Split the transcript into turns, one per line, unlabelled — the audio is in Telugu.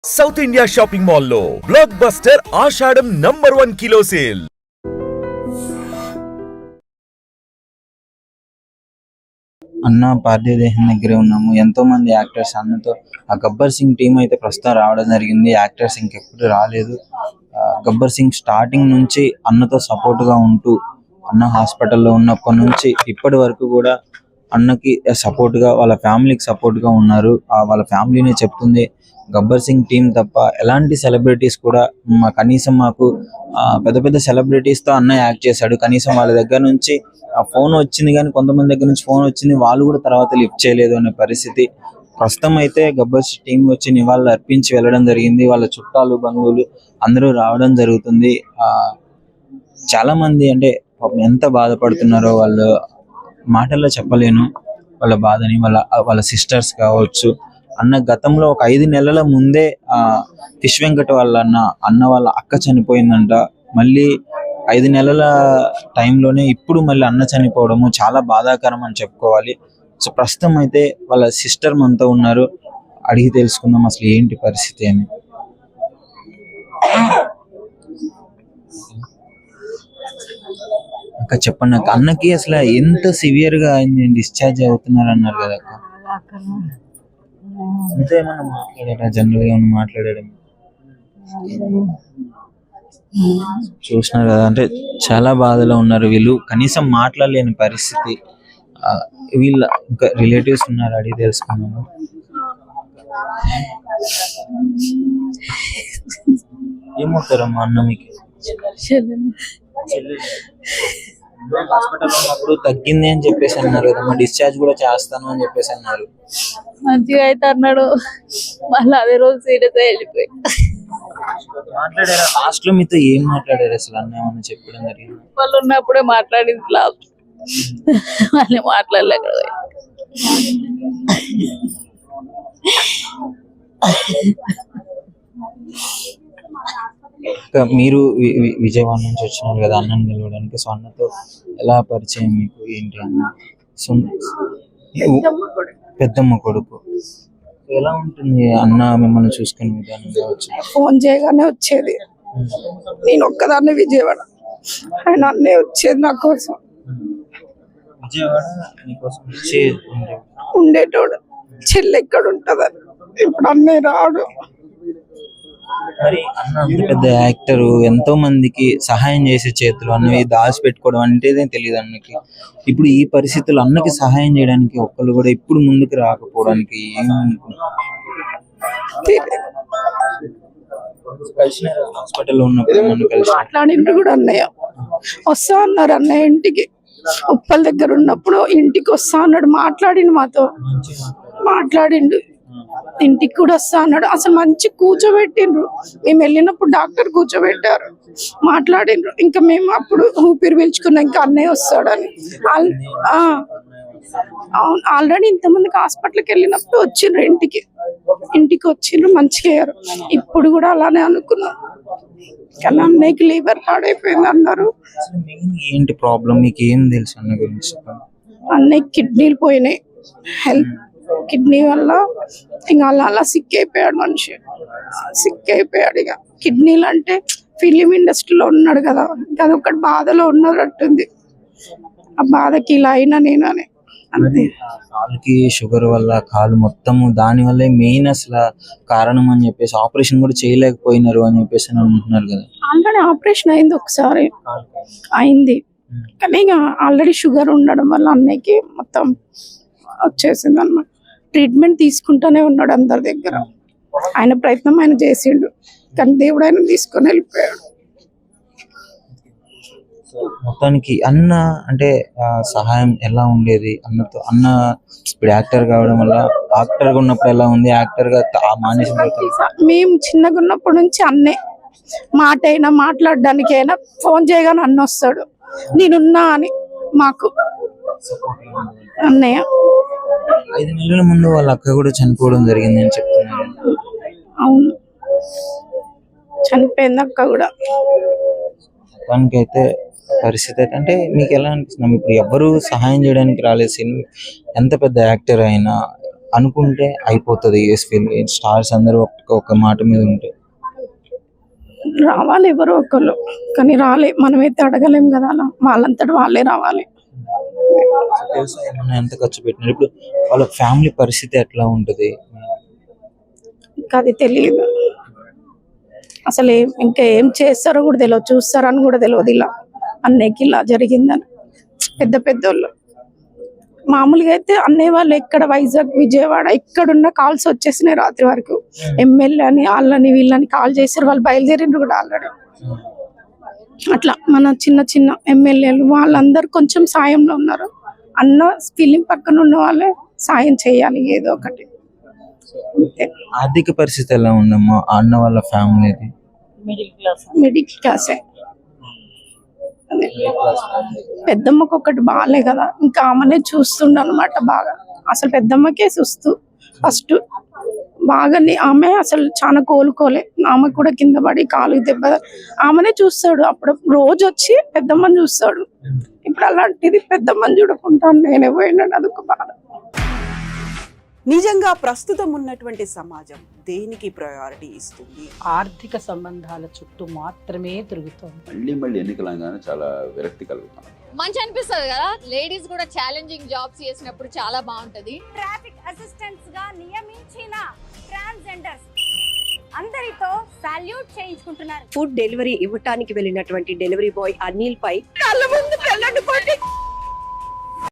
సౌత్ ఇండియా షాపింగ్ మాల్ లో బ్లాక్ బస్టర్ ఆషాఢం #1 కిలో సేల్.
అన్న పార్థివ దేహం దగ్గరే ఉన్నాము. ఎంతో మంది యాక్టర్స్ అన్నతో ఆ గబ్బర్ సింగ్ టీం అయితే ప్రస్తుతం రావడం జరిగింది. యాక్టర్స్ ఇంకెప్పుడు రాలేదు. గబ్బర్ సింగ్ స్టార్టింగ్ నుంచి అన్నతో సపోర్ట్ గా ఉంటూ అన్న హాస్పిటల్లో ఉన్నప్పటి నుంచి ఇప్పటి వరకు కూడా అన్నకి సపోర్ట్ గా వాళ్ళ ఫ్యామిలీకి సపోర్ట్ గా ఉన్నారు. వాళ్ళ ఫ్యామిలీనే చెప్తుంది గబ్బర్ సింగ్ టీం తప్ప ఎలాంటి సెలబ్రిటీస్ కూడా కనీసం మాకు పెద్ద పెద్ద సెలబ్రిటీస్ తో అన్న యాక్ట్ చేశాడు. కనీసం వాళ్ళ దగ్గర నుంచి ఆ ఫోన్ వచ్చింది కానీ కొంతమంది దగ్గర నుంచి ఫోన్ వచ్చింది, వాళ్ళు కూడా తర్వాత లిఫ్ట్ చేయలేదు అనే పరిస్థితి. ప్రస్తుతం అయితే గబ్బర్ టీం వచ్చి నివాళులు అర్పించి వెళ్ళడం జరిగింది. వాళ్ళ చుట్టాలు బంధువులు అందరూ రావడం జరుగుతుంది. చాలా మంది అంటే ఎంత బాధపడుతున్నారో వాళ్ళు మాటల్లో చెప్పలేను వాళ్ళ బాధని. వాళ్ళ సిస్టర్స్ కావచ్చు. అన్న గతంలో ఒక 5 నెలల ముందే ఫిష్ వెంకట్ వాళ్ళ అన్న వాళ్ళ అక్క చనిపోయిందంట. మళ్ళీ 5 నెలల టైంలోనే ఇప్పుడు మళ్ళీ అన్న చనిపోవడము చాలా బాధాకరం అని చెప్పుకోవాలి. సో ప్రస్తుతం అయితే వాళ్ళ సిస్టర్ మనతో ఉన్నారు. అడిగి తెలుసుకుందాం అసలు ఏంటి పరిస్థితి అని. అక్క చెప్పండి అక్క, అన్నకి అసలు ఎంత సివియర్ గా అయింది, డిశ్చార్జ్ అవుతున్నారు అన్నారు కదా అక్క. అంతే ఏమన్నా మాట్లాడారా? జనరల్ గా ఏమన్నా మాట్లాడాడు? చూసినారు కదా, అంటే చాలా బాధలో ఉన్నారు వీళ్ళు. కనీసం మాట్లాడలేని పరిస్థితి. వీళ్ళ ఇంకా రిలేటివ్స్ ఉన్నారు, అడిగి తెలుసుకున్నాము. ఏమవుతారమ్మా అన్న మీకు? హాస్పిటల్ ఉన్నప్పుడు తగ్గింది అని చెప్పేసి అన్నారు కదమ్మా, డిశ్చార్జ్ కూడా చేస్తాను అని చెప్పేసి అన్నారు.
మంచిగా అయితే అన్నాడు, మళ్ళీ అదే రోజు సీరియస్ వెళ్ళిపోయి.
మాట్లాడారా లాస్ట్ లో మీతో? ఏం మాట్లాడారు అసలు? అన్న ఏమన్నా చెప్పడం జరిగింది?
వాళ్ళు ఉన్నప్పుడే మాట్లాడింది, లాస్ట్ మళ్ళీ మాట్లాడలేక
మీరు విజయవాడ నుంచి వచ్చినారు కదా అన్నని కలవడానికి. సో అన్నతో ఎలా పరిచయం మీకు? ఏంటి అన్న? పెద్దమ్మ కొడుకు. ఎలా ఉంటుంది అన్న మిమ్మల్ని చూసుకునే విధానం కావచ్చు?
ఫోన్ చేయగానే వచ్చేది. నేను ఒక్కదాన్ని విజయవాడ, ఆయన అన్నీ వచ్చేది నా కోసం.
విజయవాడ నీకోసం వచ్చి
ఉండేటోడు. చెల్లి ఎక్కడ ఉంటదని. ఇప్పుడు అన్నీ రాడు.
మరి అన్న అంత పెద్ద యాక్టర్, ఎంతో మందికి సహాయం చేసే చేతులు అన్నవి దాచి పెట్టుకోవడం అంటేనే తెలియదు అన్నకి. ఇప్పుడు ఈ పరిస్థితుల్లో అన్నకి సహాయం చేయడానికి ఒక్కళ్ళు కూడా ఇప్పుడు ముందుకు రాకపోవడానికి హాస్పిటల్లో ఉన్నప్పుడు
మాట్లాడిండ్రు కూడా అన్నయ్య. వస్తా అన్నారు అన్నయ్య ఇంటికి. ఉప్పల దగ్గర ఉన్నప్పుడు ఇంటికి వస్తా అన్నాడు. మాట్లాడిండు మాతో, మాట్లాడిండు. ఇంటికి కూడా వస్తా అన్నాడు. అసలు మంచి కూర్చోబెట్టిండ్రు. మేము వెళ్ళినప్పుడు డాక్టర్ కూర్చోబెట్టారు, మాట్లాడిండ్రు. ఇంకా మేము అప్పుడు ఊపిరి పీల్చుకున్నాం ఇంకా అన్నయ్య వస్తాడని. అవును, ఆల్రెడీ ఇంతమందికి హాస్పిటల్కి వెళ్ళినప్పుడు వచ్చిండ్రు. ఇంటికి వచ్చిండ్రు, మంచిగా అయ్యారు. ఇప్పుడు కూడా అలానే అనుకున్నాం, కానీ అన్నయ్యకి లివర్ పాడైపోయింది అన్నారు.
ఏంటి ప్రాబ్లం మీకు? ఏం తెలుసు అన్న గురించి?
అన్నయ్య కిడ్నీలు పోయినాయి. హెల్త్ కిడ్నీ వల్ల ఇంకా అలా సిక్ అయిపోయాడు మనిషి. సిక్ అయిపోయాడు. ఇక కిడ్నీలు అంటే ఫిలిం ఇండస్ట్రీలో ఉన్నాడు కదా, అదొక్కటి బాధలో ఉన్నట్టుంది. ఆ బాధకి ఇలా అయినా నేను అని అంతే.
కాలుకి షుగర్ వల్ల కాలు మొత్తము దాని వల్లే మెయిన్ అసలు కారణం అని చెప్పేసి ఆపరేషన్ కూడా చేయలేకపోయినారు అని చెప్పేసి అంటున్నారు కదా.
ఆల్రెడీ ఆపరేషన్ అయింది, ఒకసారి అయింది. కానీ ఇక ఆల్రెడీ షుగర్ ఉండడం వల్ల అన్నయ్యకి మొత్తం వచ్చేసింది అన్నమాట. ట్రీట్మెంట్ తీసుకుంటూనే ఉన్నాడు అందరి దగ్గర. ఆయన ప్రయత్నం ఆయన చేసిండు, కానీ దేవుడు ఆయన తీసుకొని వెళ్ళిపోయాడు.
మొత్తానికి అన్న అంటే సహాయం ఎలా ఉండేది అన్నతో? అన్న ఇప్పుడు యాక్టర్ కావడం వల్ల, యాక్టర్ గా ఉన్నప్పుడు ఎలా ఉంది, యాక్టర్ గా మానేసిన?
మేము చిన్నగా ఉన్నప్పటి నుంచి అన్నే మాట అయినా మాట్లాడడానికి అయినా ఫోన్ చేయగానే అన్న వస్తాడు, నేనున్నా అని మాకు అన్నయ్య.
5 నెలల ముందు వాళ్ళ అక్క కూడా చనిపోవడం జరిగింది అని చెప్తున్నారు.
అవును, చనిపోయింది అక్క కూడా.
మొత్తానికైతే పరిస్థితి అంటే మీకు ఎలా అనిపిస్తుంది? ఇప్పుడు ఎవరు సహాయం చేయడానికి రాలేదు. ఎంత పెద్ద యాక్టర్ అయినా అనుకుంటే అయిపోతుంది. స్టార్స్ అందరూ ఒక మాట మీద ఉంటే
రావాలి ఎవరో ఒకళ్ళు, కానీ రాలే. మనమైతే అడగలేం కదా, అలా వాళ్ళంతటి వాళ్ళే రావాలి.
తెలుసా ఏమన్నా ఎంత ఖర్చు పెట్టినారు? ఇప్పుడు వాళ్ళ ఫ్యామిలీ పరిస్థితి ఎట్లా ఉంటది?
ఇంకా అది తెలియదు అసలు. ఇంకా ఏం చేస్తారో కూడా తెలియదు, చూస్తారని కూడా తెలియదు. ఇలా అన్నయ్యకి ఇలా జరిగిందని పెద్ద పెద్దోళ్ళు. మామూలుగా అయితే అన్నయ్య వాళ్ళు ఎక్కడ వైజాగ్, విజయవాడ ఎక్కడున్న కాల్స్ వచ్చేసినాయి రాత్రి వరకు. ఎమ్మెల్యే అని వాళ్ళని వీళ్ళని కాల్ చేశారు, వాళ్ళు బయలుదేరిండ్రు కూడా ఆల్రెడీ. అట్లా మన చిన్న చిన్న ఎమ్మెల్యేలు వాళ్ళందరూ కొంచెం సాయంలో ఉన్నారు. అన్న ఫీలింగ్ పక్కన ఉన్న వాళ్ళే సాయం చేయాలి ఏదో ఒకటి.
ఆర్థిక పరిస్థితి ఎలా ఉందమ్మా అన్న వాళ్ళ ఫ్యామిలీది?
మిడిల్ క్లాసే. అదే పెద్దమ్మకు ఒకటి బాగాలే కదా, ఇంకా ఆమెనే చూస్తుండ అనమాట బాగా. అసలు పెద్దమ్మకే చూస్తూ ఫస్ట్ బాగానే, ఆమె అసలు చాలా కోలుకోలే. ఆమె కూడా కింద పడి కాలు దెబ్బ, ఆమెనే చూస్తాడు. అప్పుడు రోజు వచ్చి పెద్దమ్మని చూస్తాడు. ఇప్పుడు అలాంటిది పెద్దమ్మని చూడకుండా నేనే పోయినాడు, అదొక బాధ.
నిజంగా ప్రస్తుతం ఉన్నటువంటి సమాజం దేనికి ప్రయారిటీ ఇస్తుంది?
ఆర్థిక సంబంధాల చుట్టూ మాత్రమే తిరుగుతోంది.
మళ్ళీ ఎన్నికలంగానే చాలా విరక్తి కలుగుతాం.
మంచి అనిపిస్తుంది కదా, లేడీస్ కూడా ఛాలెంజింగ్ జాబ్స్ చేసినప్పుడు చాలా బాగుంటది.
ట్రాఫిక్ అసిస్టెంట్స్ గా నియమించిన ట్రాన్స్జెండర్స్ అందరితో సాల్యూట్ చేయించుకుంటున్నారు.
ఫుడ్ డెలివరీ ఇవ్వటానికి వెళ్ళినటువంటి డెలివరీ బాయ్ అనిల్ పై
కళ్ళ ముందు పెళ్ళండి కొట్టి